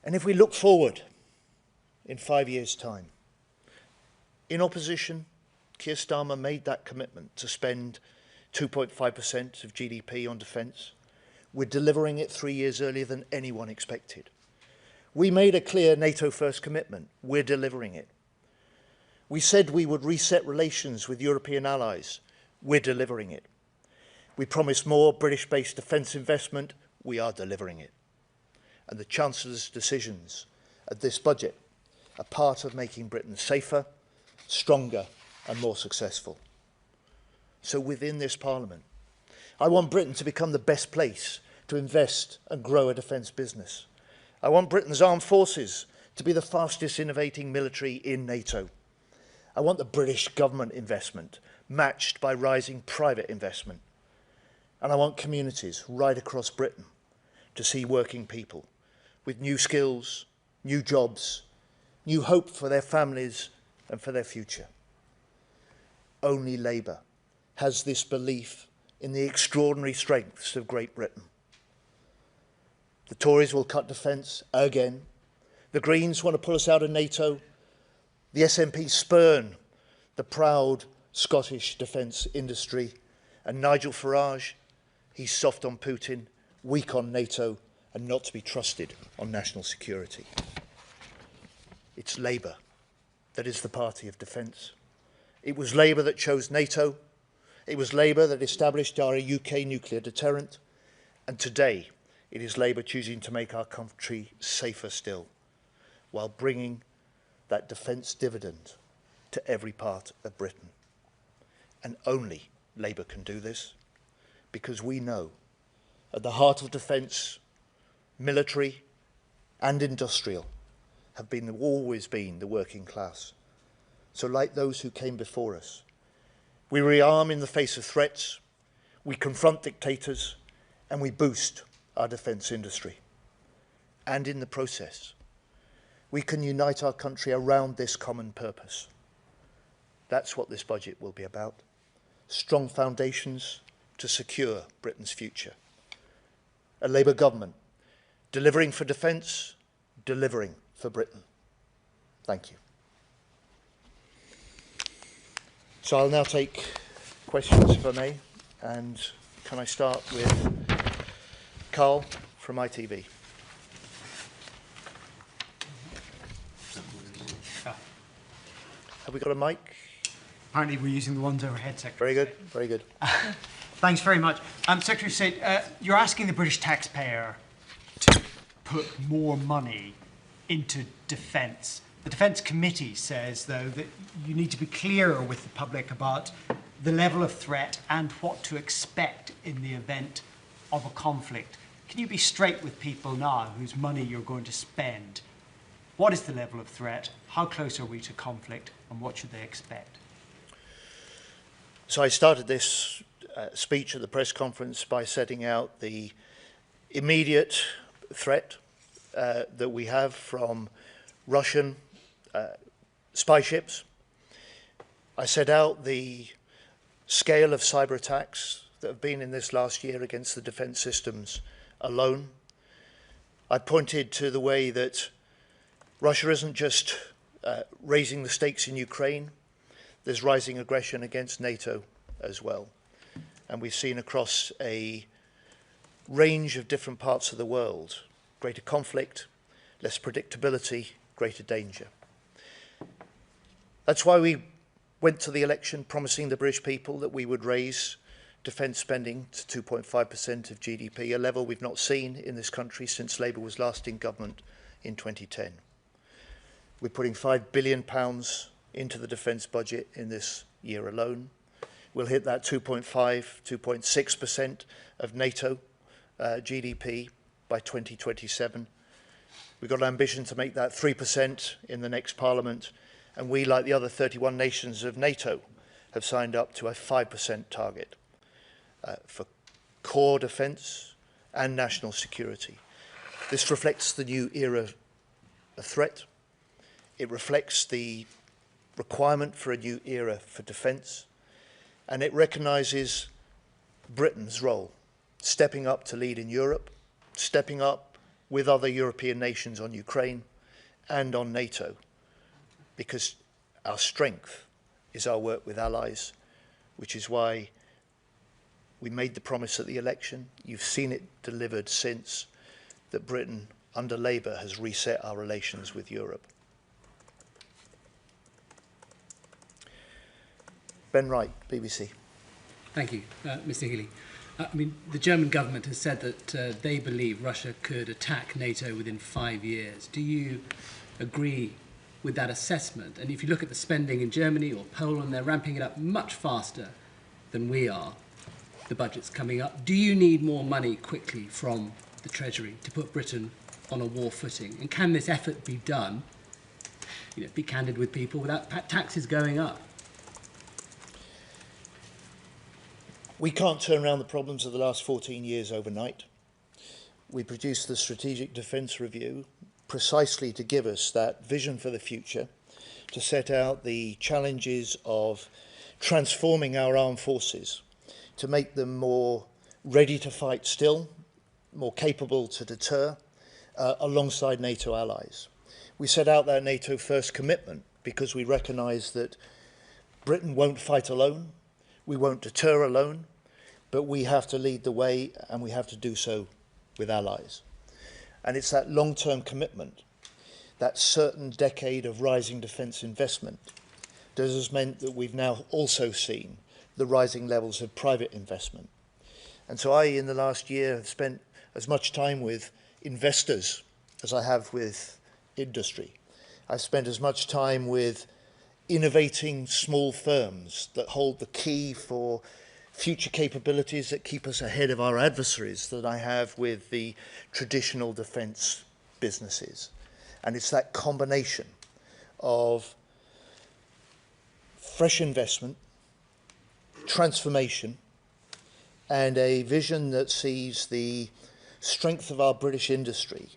And if we look forward in 5 years' time, in opposition, Keir Starmer made that commitment to spend 2.5% of GDP on defence. We're delivering it 3 years earlier than anyone expected. We made a clear NATO first commitment. We're delivering it. We said we would reset relations with European allies. We're delivering it. We promised more British-based defence investment. We are delivering it. And the Chancellor's decisions at this budget are part of making Britain safer, stronger and more successful. So within this Parliament, I want Britain to become the best place to invest and grow a defence business. I want Britain's armed forces to be the fastest innovating military in NATO. I want the British government investment matched by rising private investment. And I want communities right across Britain to see working people with new skills, new jobs, new hope for their families and for their future. Only Labour has this belief in the extraordinary strengths of Great Britain. The Tories will cut defence again. The Greens want to pull us out of NATO. The SNP spurn the proud Scottish defence industry. And Nigel Farage, he's soft on Putin, weak on NATO, and not to be trusted on national security. It's Labour that is the party of defence. It was Labour that chose NATO. It was Labour that established our UK nuclear deterrent. And today, it is Labour choosing to make our country safer still, while bringing that defence dividend to every part of Britain. And only Labour can do this, because we know at the heart of defence, military and industrial, have always been the working class. So like those who came before us, we rearm in the face of threats, we confront dictators, and we boost our defence industry. And in the process, we can unite our country around this common purpose. That's what this budget will be about. Strong foundations to secure Britain's future. A Labour government delivering for defence, delivering for Britain. Thank you. So I'll now take questions, if I may. And can I start with Carl from ITV? Have we got a mic? Apparently we're using the ones overhead, Secretary. Very good, very good. Thanks very much. Secretary of State, you're asking the British taxpayer to put more money into defence. The Defence Committee says, though, that you need to be clearer with the public about the level of threat and what to expect in the event of a conflict. Can you be straight with people now whose money you're going to spend? What is the level of threat? How close are we to conflict? And what should they expect? So I started this speech at the press conference by setting out the immediate threat that we have from Russian spy ships. I set out the scale of cyber attacks that have been in this last year against the defence systems alone. I pointed to the way that Russia isn't just raising the stakes in Ukraine, there's rising aggression against NATO as well. And we've seen across a range of different parts of the world, greater conflict, less predictability, greater danger. That's why we went to the election promising the British people that we would raise defence spending to 2.5% of GDP, a level we've not seen in this country since Labour was last in government in 2010. We're putting £5 billion into the defence budget in this year alone. We'll hit that 2.6% of NATO GDP by 2027. We've got an ambition to make that 3% in the next Parliament, and we, like the other 31 nations of NATO, have signed up to a 5% target for core defence and national security. This reflects the new era of threat. It reflects the requirement for a new era for defence, and it recognises Britain's role, stepping up to lead in Europe, stepping up with other European nations on Ukraine and on NATO, because our strength is our work with allies, which is why we made the promise at the election. You've seen it delivered since, that Britain, under Labour, has reset our relations with Europe. Ben Wright, BBC. Thank you, Mr. Healy. I mean, the German government has said that they believe Russia could attack NATO within 5 years. Do you agree with that assessment? And if you look at the spending in Germany or Poland, they're ramping it up much faster than we are. The budget's coming up. Do you need more money quickly from the Treasury to put Britain on a war footing? And can this effort be done, be candid with people, without taxes going up? We can't turn around the problems of the last 14 years overnight. We produced the Strategic Defence Review precisely to give us that vision for the future, to set out the challenges of transforming our armed forces, to make them more ready to fight still, more capable to deter, alongside NATO allies. We set out that NATO first commitment because we recognise that Britain won't fight alone, we won't deter alone, but we have to lead the way, and we have to do so with allies. And it's that long-term commitment, that certain decade of rising defence investment, that has meant that we've now also seen the rising levels of private investment. And so I, in the last year, have spent as much time with investors as I have with industry. I've spent as much time with innovating small firms that hold the key for future capabilities that keep us ahead of our adversaries that I have with the traditional defence businesses. And it's that combination of fresh investment, transformation, and a vision that sees the strength of our British industry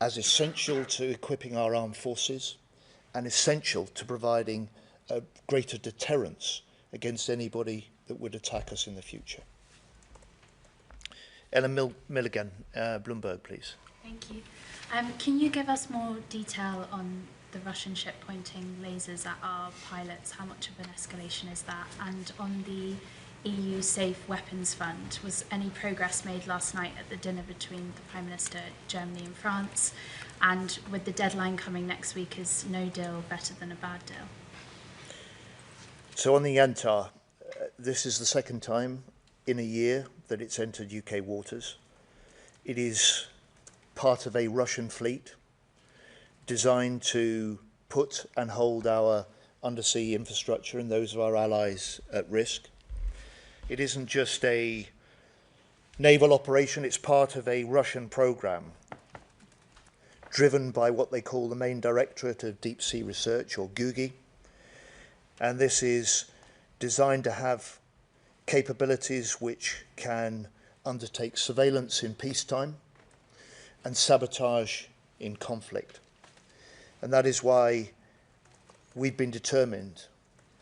as essential to equipping our armed forces and essential to providing a greater deterrence against anybody that would attack us in the future. Ellen Milligan, Bloomberg, please. Thank you. Can you give us more detail on the Russian ship pointing lasers at our pilots? How much of an escalation is that? And on the EU Safe Weapons Fund, was any progress made last night at the dinner between the Prime Minister, Germany and France? And with the deadline coming next week, is no deal better than a bad deal? So on the Yantar, this is the second time in a year that it's entered UK waters. It is part of a Russian fleet designed to put and hold our undersea infrastructure and those of our allies at risk. It isn't just a naval operation, it's part of a Russian program driven by what they call the Main Directorate of Deep Sea Research, or GUGI. And this is designed to have capabilities which can undertake surveillance in peacetime and sabotage in conflict. And that is why we've been determined,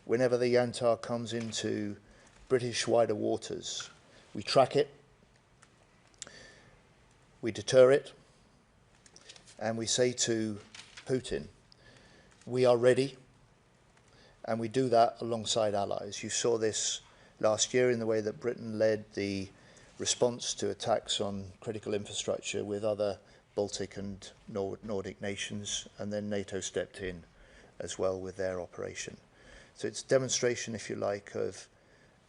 whenever the Yantar comes into British wider waters, we track it, we deter it, and we say to Putin, we are ready. And we do that alongside allies. You saw this last year in the way that Britain led the response to attacks on critical infrastructure with other Baltic and Nordic nations, and then NATO stepped in as well with their operation. So it's demonstration, if you like, of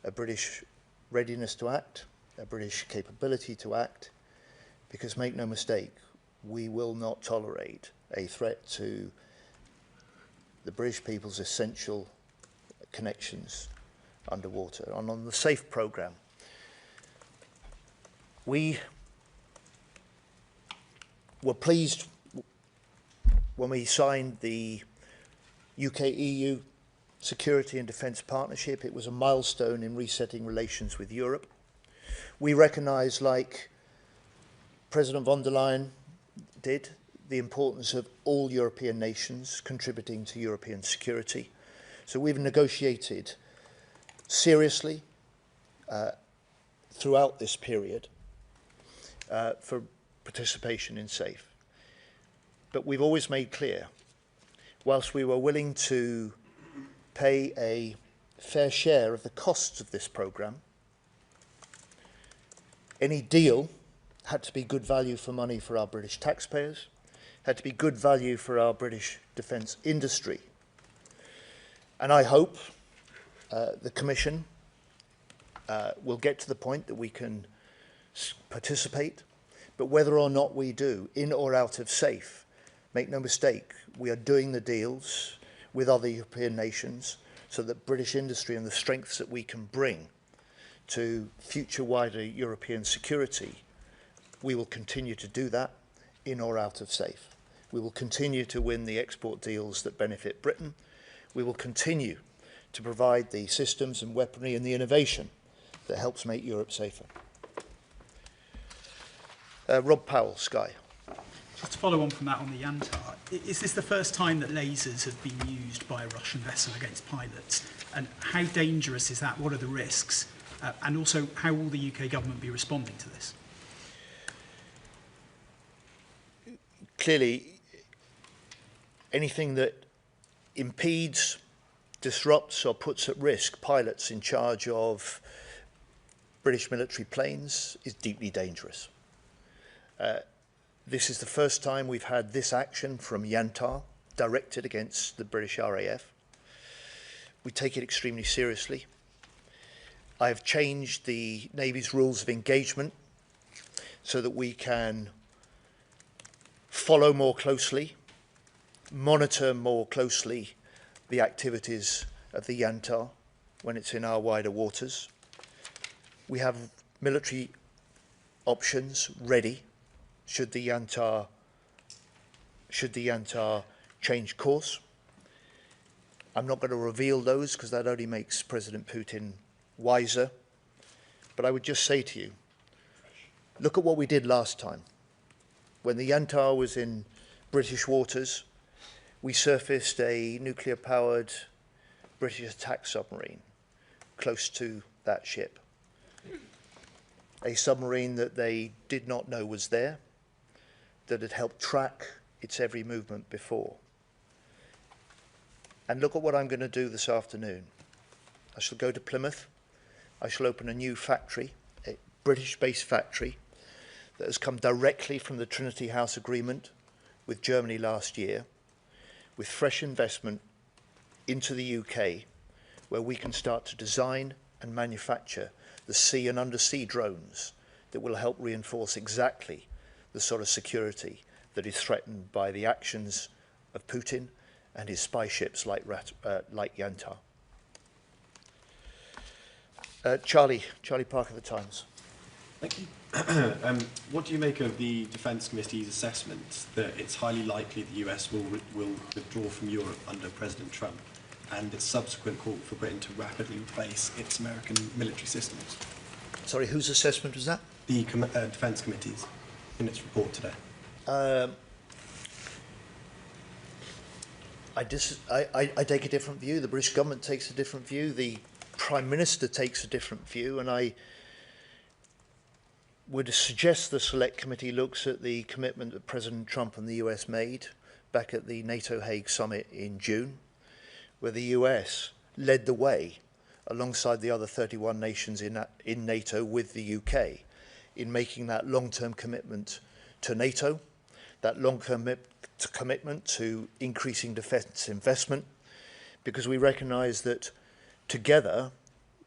a British readiness to act, a British capability to act, because make no mistake, we will not tolerate a threat to the British people's essential connections underwater. And on the SAFE programme, we were pleased when we signed the UK-EU Security and Defence Partnership. It was a milestone in resetting relations with Europe. We recognise, like President von der Leyen did, the importance of all European nations contributing to European security. So we've negotiated seriously throughout this period for participation in SAFE. But we've always made clear, whilst we were willing to pay a fair share of the costs of this programme, any deal had to be good value for money for our British taxpayers, had to be good value for our British defence industry. And I hope the Commission will get to the point that we can participate, but whether or not we do, in or out of SAFE, make no mistake, we are doing the deals with other European nations so that British industry and the strengths that we can bring to future wider European security, we will continue to do that in or out of SAFE. We will continue to win the export deals that benefit Britain. We will continue to provide the systems and weaponry and the innovation that helps make Europe safer. Rob Powell, Sky. Just to follow on from that on the Yantar, is this the first time that lasers have been used by a Russian vessel against pilots? And how dangerous is that? What are the risks? And also, how will the UK government be responding to this? Clearly, anything that impedes, disrupts or puts at risk pilots in charge of British military planes is deeply dangerous. This is the first time we've had this action from Yantar directed against the British RAF. We take it extremely seriously. I have changed the Navy's rules of engagement so that we can follow more closely, monitor more closely the activities of the Yantar when it's in our wider waters. We have military options ready should the Yantar change course. I'm not going to reveal those because that only makes President Putin wiser. But I would just say to you, look at what we did last time. When the Yantar was in British waters, we surfaced a nuclear-powered British attack submarine close to that ship. A submarine that they did not know was there, that had helped track its every movement before. And look at what I'm going to do this afternoon. I shall go to Plymouth. I shall open a new factory, a British-based factory that has come directly from the Trinity House Agreement with Germany last year, with fresh investment into the UK, where we can start to design and manufacture the sea and undersea drones that will help reinforce exactly the sort of security that is threatened by the actions of Putin and his spy ships like Yantar. Charlie Parker, The Times. Thank you. What do you make of the Defence Committee's assessment that it's highly likely the US will withdraw from Europe under President Trump, and its subsequent call for Britain to rapidly replace its American military systems? Sorry, whose assessment was that? The Defence Committee's in its report today. I take a different view. The British government takes a different view. The Prime Minister takes a different view, and I would suggest the Select Committee looks at the commitment that President Trump and the US made back at the NATO Hague summit in June, where the US led the way alongside the other 31 nations in NATO with the UK in making that long-term commitment to NATO, that long-term commitment to increasing defence investment, because we recognise that together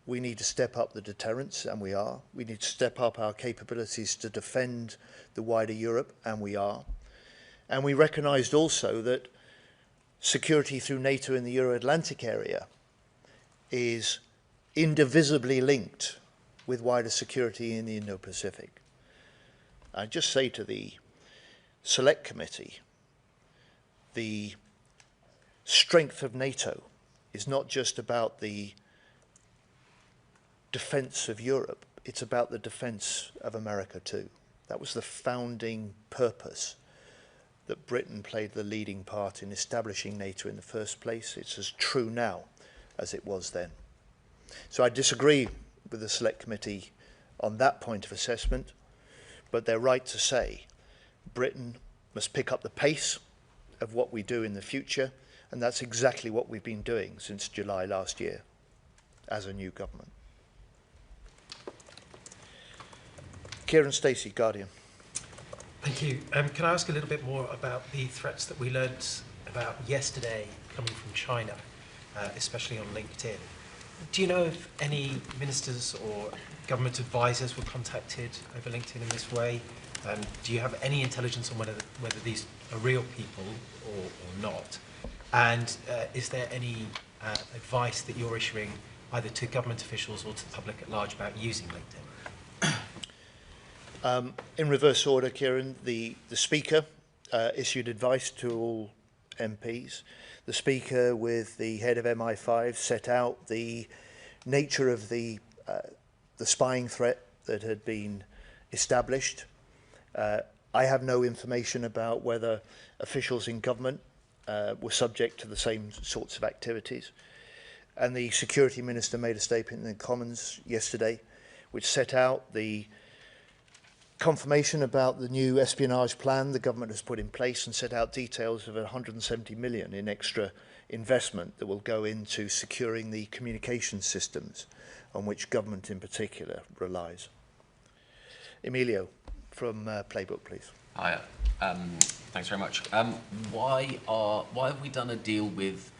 we need to step up the deterrence, and we are. We need to step up our capabilities to defend the wider Europe, and we are. And we recognised also that security through NATO in the Euro-Atlantic area is indivisibly linked with wider security in the Indo-Pacific. I just say to the Select Committee, the strength of NATO is not just about the defence of Europe, it's about the defence of America too. That was the founding purpose that Britain played the leading part in establishing NATO in the first place. It's as true now as it was then. So I disagree with the Select Committee on that point of assessment, but they're right to say Britain must pick up the pace of what we do in the future, and that's exactly what we've been doing since July last year as a new government. Kieran Stacey, Guardian. Thank you. Can I ask a little bit more about the threats that we learnt about yesterday coming from China, especially on LinkedIn? Do you know if any ministers or government advisors were contacted over LinkedIn in this way? Do you have any intelligence on whether these are real people or not? And is there any advice that you're issuing either to government officials or to the public at large about using LinkedIn? In reverse order, Kieran, the Speaker issued advice to all MPs. The Speaker, with the head of MI5, set out the nature of the spying threat that had been established. I have no information about whether officials in government were subject to the same sorts of activities. And the Security Minister made a statement in the Commons yesterday which set out the confirmation about the new espionage plan the government has put in place and set out details of 170 million in extra investment that will go into securing the communication systems on which government in particular relies. Emilio from Playbook, please. Hiya. Thanks very much. Why have we done a deal with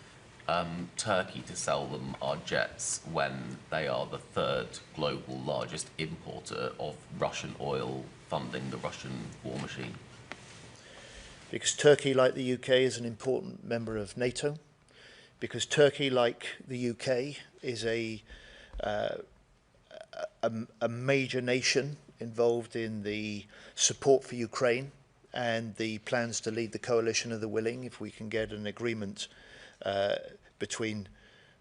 Turkey to sell them our jets when they are the third global largest importer of Russian oil, funding the Russian war machine? Because Turkey, like the UK, is an important member of NATO. Because Turkey, like the UK, is a major nation involved in the support for Ukraine and the plans to lead the coalition of the willing if we can get an agreement between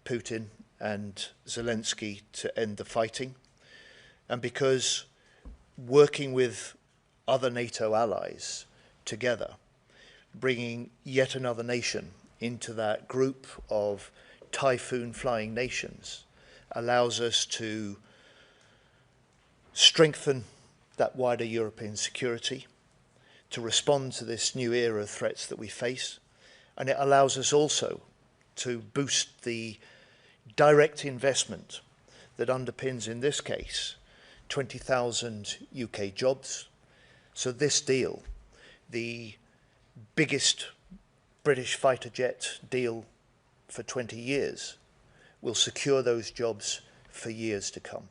Putin and Zelensky to end the fighting. And because working with other NATO allies together, bringing yet another nation into that group of typhoon flying nations allows us to strengthen that wider European security, to respond to this new era of threats that we face, and it allows us also to boost the direct investment that underpins, in this case, 20,000 UK jobs. So this deal, the biggest British fighter jet deal for 20 years, will secure those jobs for years to come.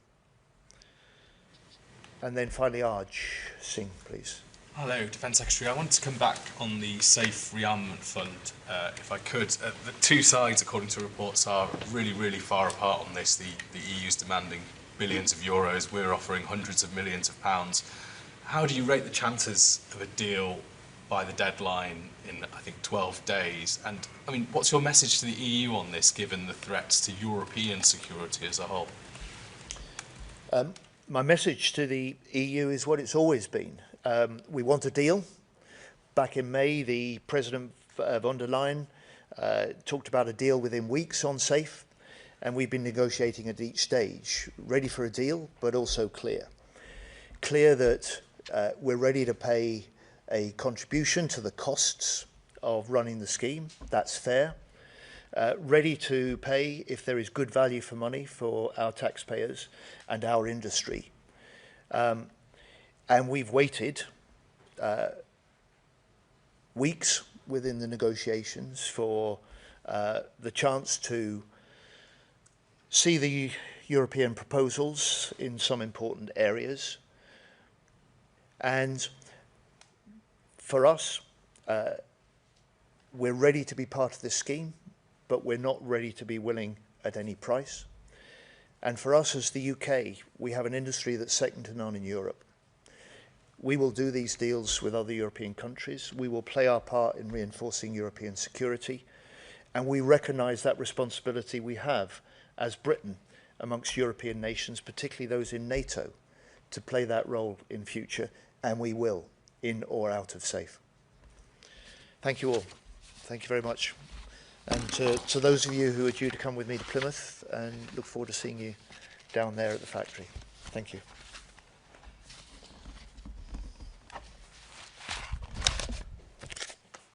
And then finally, Arj Singh, please. Hello, Defence Secretary. I wanted to come back on the Safe Rearmament Fund, if I could. The two sides, according to reports, are really, really far apart on this. The EU's demanding billions of euros. We're offering hundreds of millions of pounds. How do you rate the chances of a deal by the deadline in, I think, 12 days? And, I mean, what's your message to the EU on this, given the threats to European security as a whole? My message to the EU is what it's always been. We want a deal. Back in May, the President von der Leyen talked about a deal within weeks on SAFE, and we've been negotiating at each stage, ready for a deal, but also clear. Clear that we're ready to pay a contribution to the costs of running the scheme. That's fair. Ready to pay if there is good value for money for our taxpayers and our industry. And we've waited weeks within the negotiations for the chance to see the European proposals in some important areas. And for us, we're ready to be part of this scheme, but we're not ready to be willing at any price. And for us as the UK, we have an industry that's second to none in Europe. We will do these deals with other European countries. We will play our part in reinforcing European security. And we recognise that responsibility we have as Britain amongst European nations, particularly those in NATO, to play that role in future. And we will, in or out of SAFE. Thank you all. Thank you very much. And to those of you who are due to come with me to Plymouth, and look forward to seeing you down there at the factory. Thank you.